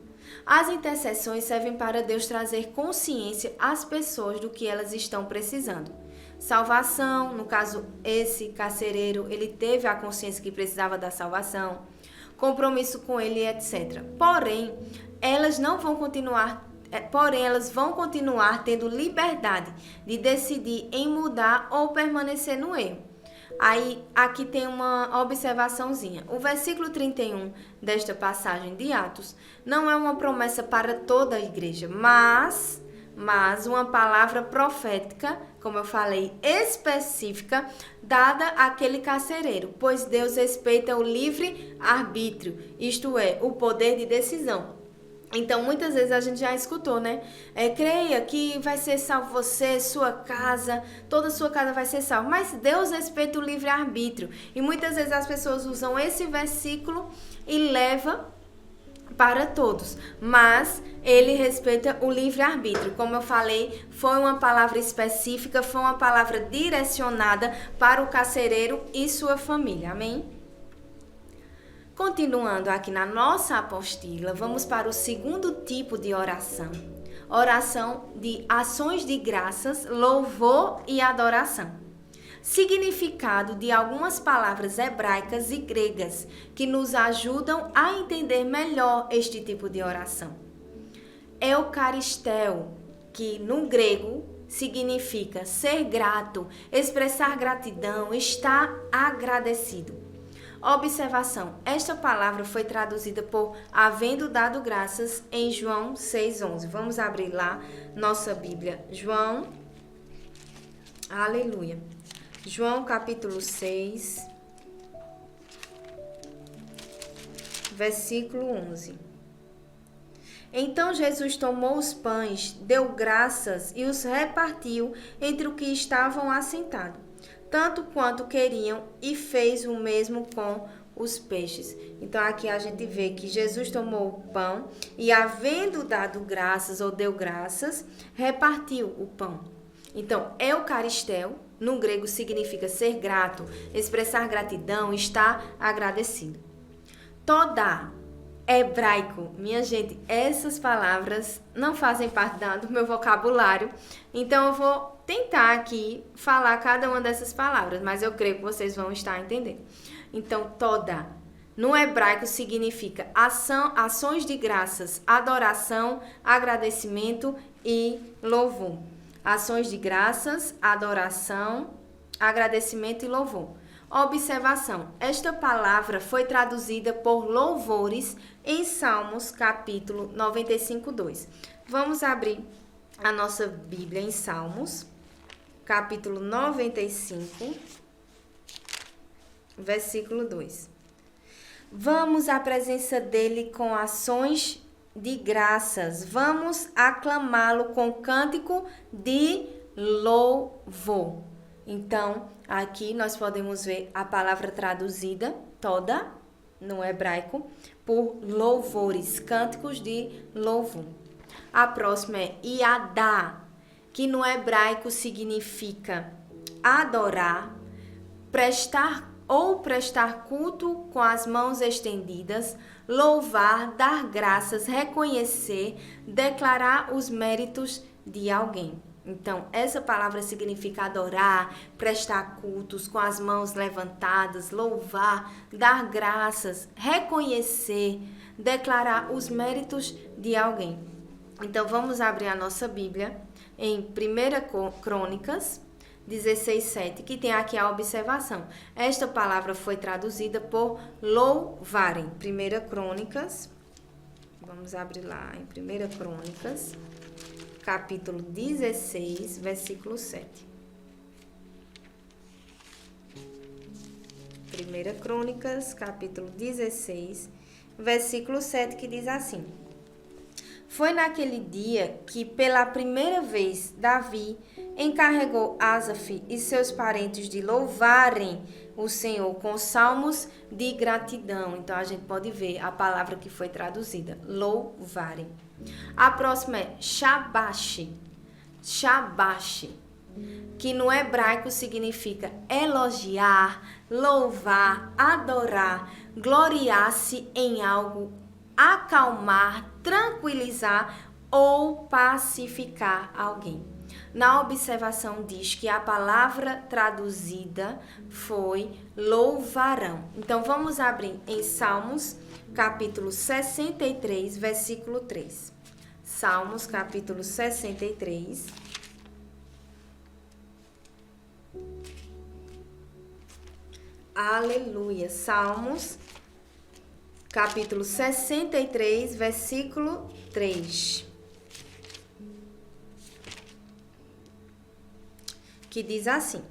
As intercessões servem para Deus trazer consciência às pessoas do que elas estão precisando. Salvação, no caso, esse carcereiro, ele teve a consciência que precisava da salvação, compromisso com ele, etc. Porém, elas vão continuar tendo liberdade de decidir em mudar ou permanecer no erro. Aí, aqui tem uma observaçãozinha. O versículo 31 desta passagem de Atos não é uma promessa para toda a igreja, mas uma palavra profética, como eu falei, específica, dada àquele carcereiro, pois Deus respeita o livre arbítrio, isto é, o poder de decisão. Então, muitas vezes a gente já escutou, né? Creia que vai ser salvo você, sua casa, toda a sua casa vai ser salva. Mas Deus respeita o livre-arbítrio. E muitas vezes as pessoas usam esse versículo e levam para todos. Mas ele respeita o livre-arbítrio. Como eu falei, foi uma palavra específica, foi uma palavra direcionada para o carcereiro e sua família. Amém? Continuando aqui na nossa apostila, vamos para o segundo tipo de oração. Oração de ações de graças, louvor e adoração. significado de algumas palavras hebraicas e gregas que nos ajudam a entender melhor este tipo de oração. Eucaristéu, que no grego significa ser grato, expressar gratidão, estar agradecido. Observação: esta palavra foi traduzida por havendo dado graças em João 6,11. Vamos abrir lá nossa Bíblia. João, aleluia. João capítulo 6, versículo 11. Então Jesus tomou os pães, deu graças e os repartiu entre os que estavam assentados, tanto quanto queriam, e fez o mesmo com os peixes. Então aqui a gente vê que Jesus tomou o pão e, havendo dado graças ou deu graças, repartiu o pão. Então, Eucaristéu, no grego, significa ser grato, expressar gratidão, estar agradecido. Todá, hebraico. Minha gente, essas palavras não fazem parte do meu vocabulário, então eu vou tentar aqui falar cada uma dessas palavras, mas eu creio que vocês vão estar entendendo. Então, toda, no hebraico, significa ações de graças, adoração, agradecimento e louvor. Ações de graças, adoração, agradecimento e louvor. Observação: esta palavra foi traduzida por louvores em Salmos, capítulo 95:2. Vamos abrir a nossa Bíblia em Salmos, capítulo 95, versículo 2. Vamos à presença dele com ações de graças. Vamos aclamá-lo com cântico de louvor. Então, aqui nós podemos ver a palavra traduzida, toda, no hebraico, por louvores, cânticos de louvor. A próxima é iadá, que no hebraico significa adorar, prestar culto com as mãos estendidas, louvar, dar graças, reconhecer, declarar os méritos de alguém. Então, essa palavra significa adorar, prestar cultos com as mãos levantadas, louvar, dar graças, reconhecer, declarar os méritos de alguém. Então, vamos abrir a nossa Bíblia em 1 Crônicas 16:7, que tem aqui a observação. Esta palavra foi traduzida por louvarem. 1 Crônicas, vamos abrir lá em 1 Crônicas, capítulo 16, versículo 7. 1 Crônicas, capítulo 16, versículo 7, que diz assim: Foi naquele dia que, pela primeira vez, Davi encarregou Asaf e seus parentes de louvarem o Senhor com salmos de gratidão. Então, a gente pode ver a palavra que foi traduzida, louvarem. A próxima é shabash, que no hebraico significa elogiar, louvar, adorar, gloriar-se em algo, acalmar, tranquilizar ou pacificar alguém. Na observação diz que a palavra traduzida foi louvarão. Então vamos abrir em Salmos, capítulo 63, versículo 3. Salmos, capítulo 63. Aleluia. Salmos, capítulo 63, versículo 3. Que diz assim: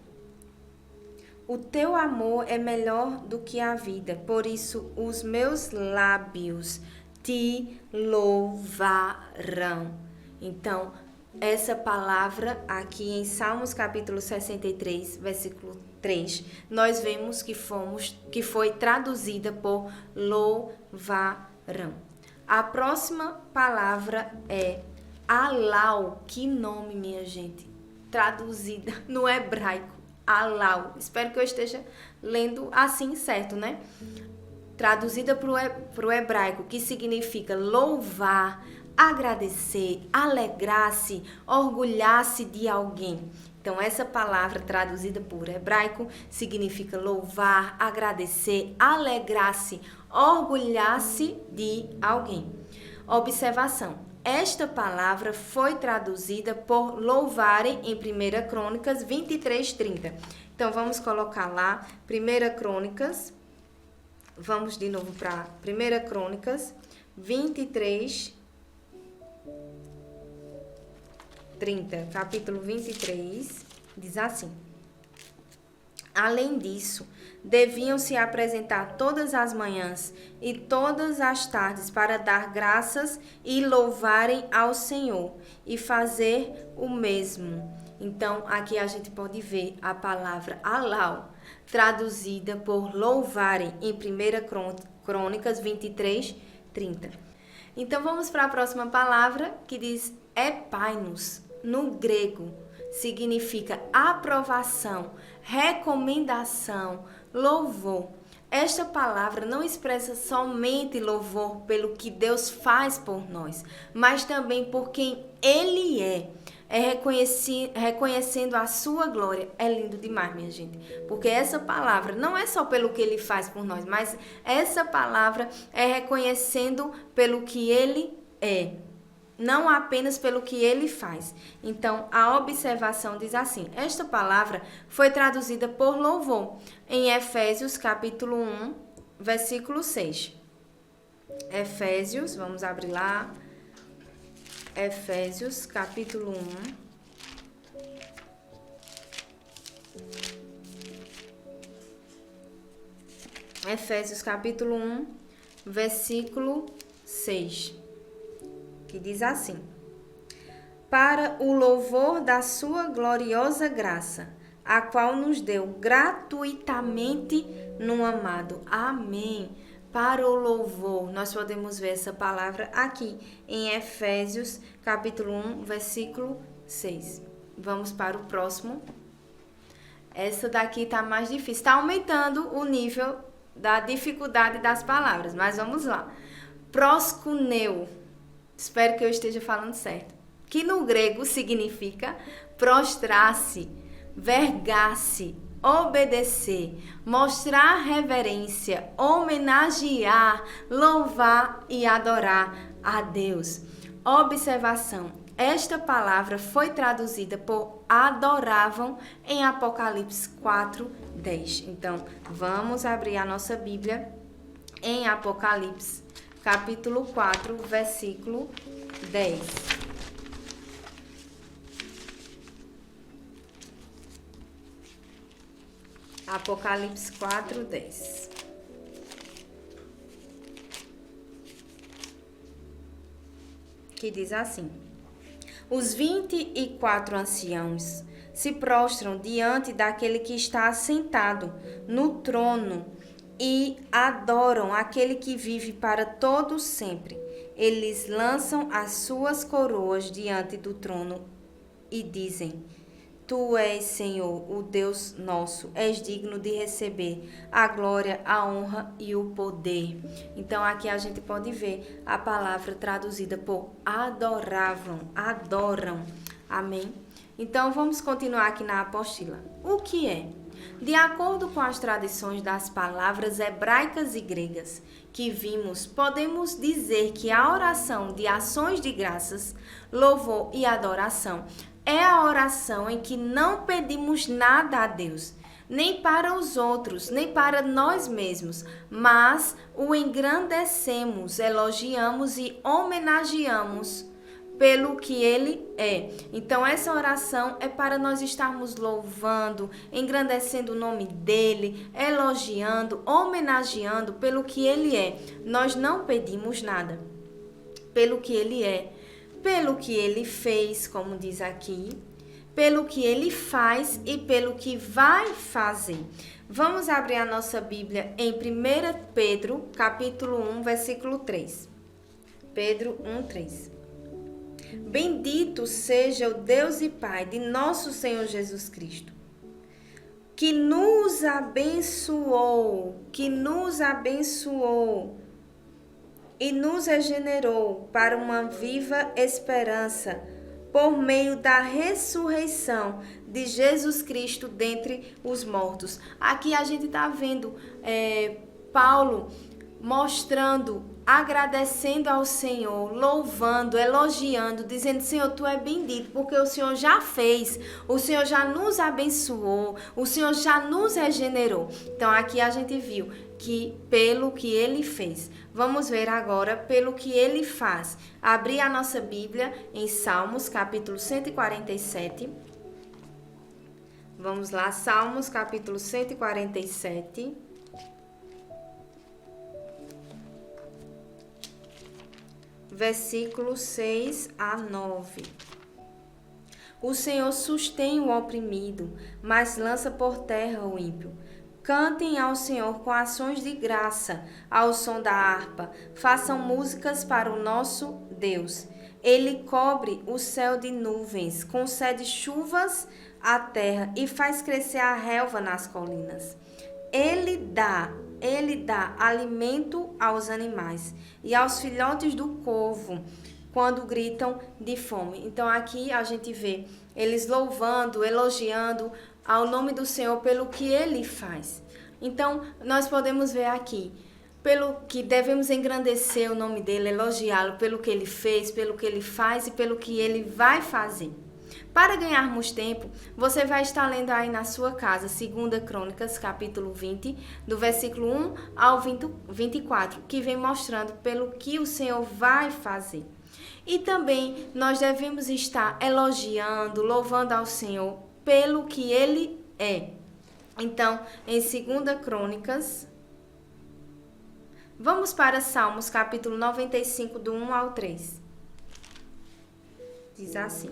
O teu amor é melhor do que a vida, por isso os meus lábios te louvarão. Então, essa palavra aqui em Salmos capítulo 63, versículo 3, nós vemos que foi traduzida por louvarão. A próxima palavra é alau. Que nome, minha gente! Traduzida no hebraico, alau. Espero que eu esteja lendo assim certo, né? Traduzida para o hebraico, que significa louvar, agradecer, alegrar-se, orgulhar-se de alguém. Então, essa palavra traduzida por hebraico significa louvar, agradecer, alegrar-se, orgulhar-se de alguém. Observação: esta palavra foi traduzida por louvarem em 1 Crônicas 23:30. Então, vamos colocar lá, 1 Crônicas, vamos de novo para 1 Crônicas 23:30, capítulo 23, diz assim: além disso, deviam se apresentar todas as manhãs e todas as tardes para dar graças e louvarem ao Senhor e fazer o mesmo. Então, aqui a gente pode ver a palavra alau, traduzida por louvarem em 1 Crônicas 23:30. Então, vamos para a próxima palavra, que diz epainos. No grego, significa aprovação, recomendação, louvor. Esta palavra não expressa somente louvor pelo que Deus faz por nós, mas também por quem Ele é. Reconhecendo a sua glória. É lindo demais, minha gente. Porque essa palavra não é só pelo que Ele faz por nós, mas essa palavra é reconhecendo pelo que Ele é, não apenas pelo que Ele faz. Então, a observação diz assim: esta palavra foi traduzida por louvor em Efésios capítulo 1, versículo 6. Efésios, vamos abrir lá. Efésios capítulo 1. Efésios capítulo 1, versículo 6. Que diz assim: para o louvor da sua gloriosa graça, a qual nos deu gratuitamente no amado. Amém. Para o louvor, nós podemos ver essa palavra aqui em Efésios capítulo 1, versículo 6. Vamos para o próximo. Essa daqui está mais difícil, está aumentando o nível da dificuldade das palavras, mas vamos lá. Proskuneu. Espero que eu esteja falando certo. Que no grego significa prostrar-se, vergar-se, obedecer, mostrar reverência, homenagear, louvar e adorar a Deus. Observação: esta palavra foi traduzida por adoravam em Apocalipse 4:10. Então, vamos abrir a nossa Bíblia em Apocalipse capítulo 4, versículo 10. Apocalipse 4:10. Que diz assim: os 24 anciãos se prostram diante daquele que está assentado no trono e adoram aquele que vive para todo sempre. Eles lançam as suas coroas diante do trono e dizem: Tu és, Senhor, o Deus nosso, és digno de receber a glória, a honra e o poder. Então, aqui a gente pode ver a palavra traduzida por adoravam, adoram. Amém? Então, vamos continuar aqui na apostila. O que é? De acordo com as tradições das palavras hebraicas e gregas que vimos, podemos dizer que a oração de ações de graças, louvor e adoração é a oração em que não pedimos nada a Deus, nem para os outros, nem para nós mesmos, mas o engrandecemos, elogiamos e homenageamos pelo que Ele é. Então, essa oração é para nós estarmos louvando, engrandecendo o nome dEle, elogiando, homenageando pelo que Ele é. Nós não pedimos nada, pelo que Ele é, pelo que Ele fez, como diz aqui, pelo que Ele faz e pelo que vai fazer. Vamos abrir a nossa Bíblia em 1 Pedro, capítulo 1, versículo 3. Pedro 1:3. Bendito seja o Deus e Pai de nosso Senhor Jesus Cristo, que nos abençoou e nos regenerou para uma viva esperança por meio da ressurreição de Jesus Cristo dentre os mortos. Aqui a gente está vendo Paulo mostrando, agradecendo ao Senhor, louvando, elogiando, dizendo: Senhor, Tu é bendito, porque o Senhor já fez, o Senhor já nos abençoou, o Senhor já nos regenerou. Então aqui a gente viu que pelo que Ele fez. Vamos ver agora pelo que Ele faz. Abrir a nossa Bíblia em Salmos, capítulo 147. Vamos lá, Salmos, capítulo 147. Versículos 6 a 9. O Senhor sustém o oprimido, mas lança por terra o ímpio. Cantem ao Senhor com ações de graça, ao som da harpa. Façam músicas para o nosso Deus. Ele cobre o céu de nuvens, concede chuvas à terra e faz crescer a relva nas colinas. Ele dá alimento aos animais e aos filhotes do corvo quando gritam de fome. Então aqui a gente vê eles louvando, elogiando ao nome do Senhor pelo que Ele faz. Então nós podemos ver aqui pelo que devemos engrandecer o nome dEle, elogiá-lo pelo que Ele fez, pelo que Ele faz e pelo que Ele vai fazer. Para ganharmos tempo, você vai estar lendo aí na sua casa 2 Crônicas, capítulo 20, do versículo 1 ao 24, que vem mostrando pelo que o Senhor vai fazer. E também nós devemos estar elogiando, louvando ao Senhor pelo que Ele é. Então, em 2 Crônicas, vamos para Salmos, capítulo 95, do 1 ao 3. Diz assim: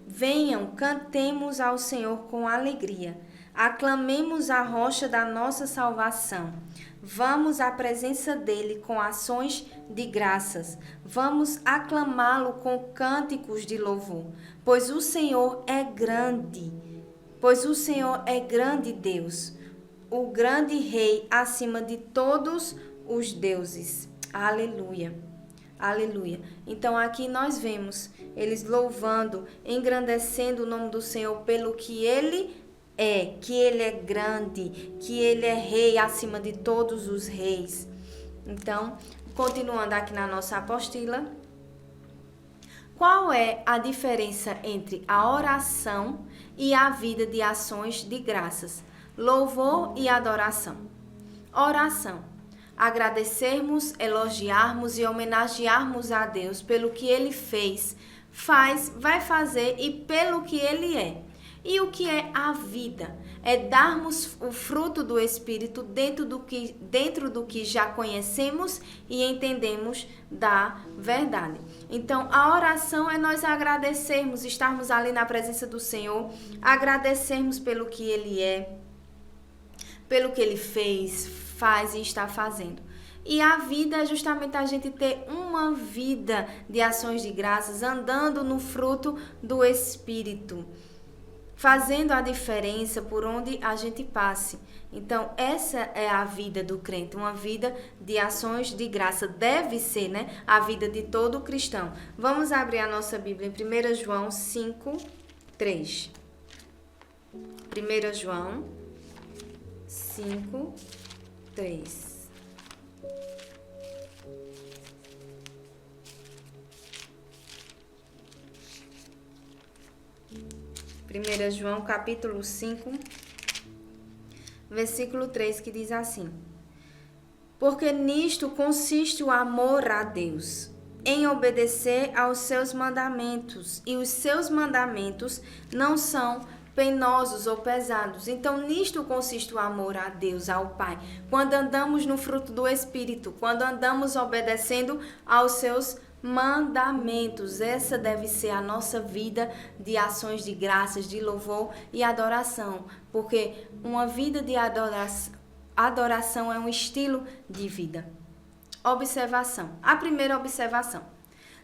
Venham, cantemos ao Senhor com alegria. Aclamemos a rocha da nossa salvação. Vamos à presença dele com ações de graças. Vamos aclamá-lo com cânticos de louvor. Pois o Senhor é grande Deus, o grande Rei acima de todos os deuses. Aleluia. Aleluia. Então aqui nós vemos eles louvando, engrandecendo o nome do Senhor pelo que Ele é, que Ele é grande, que Ele é Rei acima de todos os reis. Então, continuando aqui na nossa apostila, qual é a diferença entre a oração e a vida de ações de graças? Louvor e adoração. Oração: agradecermos, elogiarmos e homenagearmos a Deus pelo que Ele fez, vai fazer e pelo que Ele é. E o que é a vida? É darmos o fruto do Espírito dentro do que já conhecemos e entendemos da verdade. Então, a oração é nós agradecermos, estarmos ali na presença do Senhor, agradecermos pelo que Ele é, pelo que Ele fez, faz e está fazendo. E a vida é justamente a gente ter uma vida de ações de graças, andando no fruto do Espírito, fazendo a diferença por onde a gente passe. Então, essa é a vida do crente, uma vida de ações de graça. Deve ser, né? A vida de todo cristão. Vamos abrir a nossa Bíblia em 1 João 5, 3. 1 João 5, 3. 1 João capítulo 5, versículo 3, que diz assim: Porque nisto consiste o amor a Deus, em obedecer aos seus mandamentos, e os seus mandamentos não são penosos ou pesados. Então, nisto consiste o amor a Deus, ao Pai. Quando andamos no fruto do Espírito, quando andamos obedecendo aos seus mandamentos, essa deve ser a nossa vida de ações de graças, de louvor e adoração, porque uma vida de adoração é um estilo de vida. Observação. A primeira observação: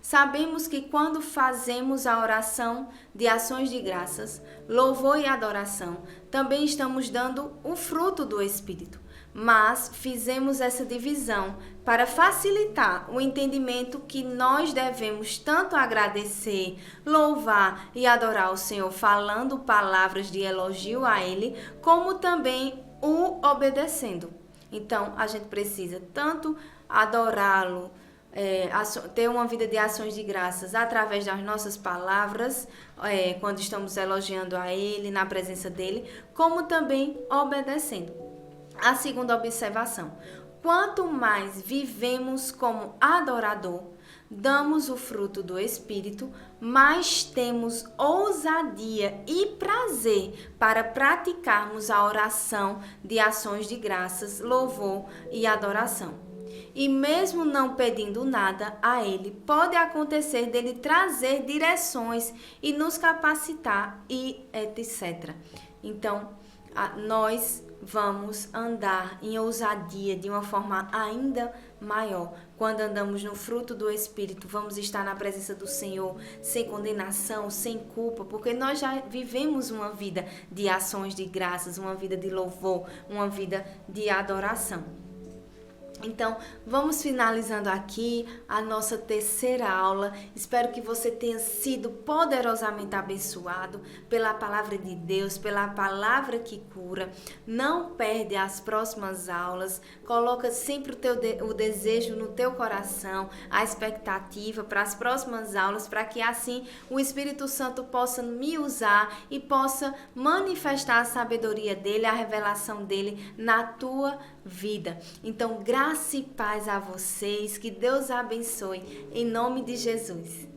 sabemos que quando fazemos a oração de ações de graças, louvor e adoração, também estamos dando o fruto do Espírito. mas fizemos essa divisão para facilitar o entendimento que nós devemos tanto agradecer, louvar e adorar o Senhor falando palavras de elogio a Ele, como também o obedecendo. Então, a gente precisa tanto adorá-lo, ter uma vida de ações de graças através das nossas palavras, quando estamos elogiando a Ele, na presença dEle, como também obedecendo. A segunda observação: quanto mais vivemos como adorador, damos o fruto do Espírito, mais temos ousadia e prazer para praticarmos a oração de ações de graças, louvor e adoração. E mesmo não pedindo nada a Ele, pode acontecer dele trazer direções e nos capacitar e etc. Então, nós vamos andar em ousadia de uma forma ainda maior. Quando andamos no fruto do Espírito, vamos estar na presença do Senhor sem condenação, sem culpa, porque nós já vivemos uma vida de ações de graças, uma vida de louvor, uma vida de adoração. Então, vamos finalizando aqui a nossa terceira aula. Espero que você tenha sido poderosamente abençoado pela palavra de Deus, pela palavra que cura. Não perde as próximas aulas. Coloca sempre o desejo no teu coração, a expectativa para as próximas aulas, para que assim o Espírito Santo possa me usar e possa manifestar a sabedoria dele, a revelação dele na tua vida. Então, graça e paz a vocês, que Deus abençoe, em nome de Jesus.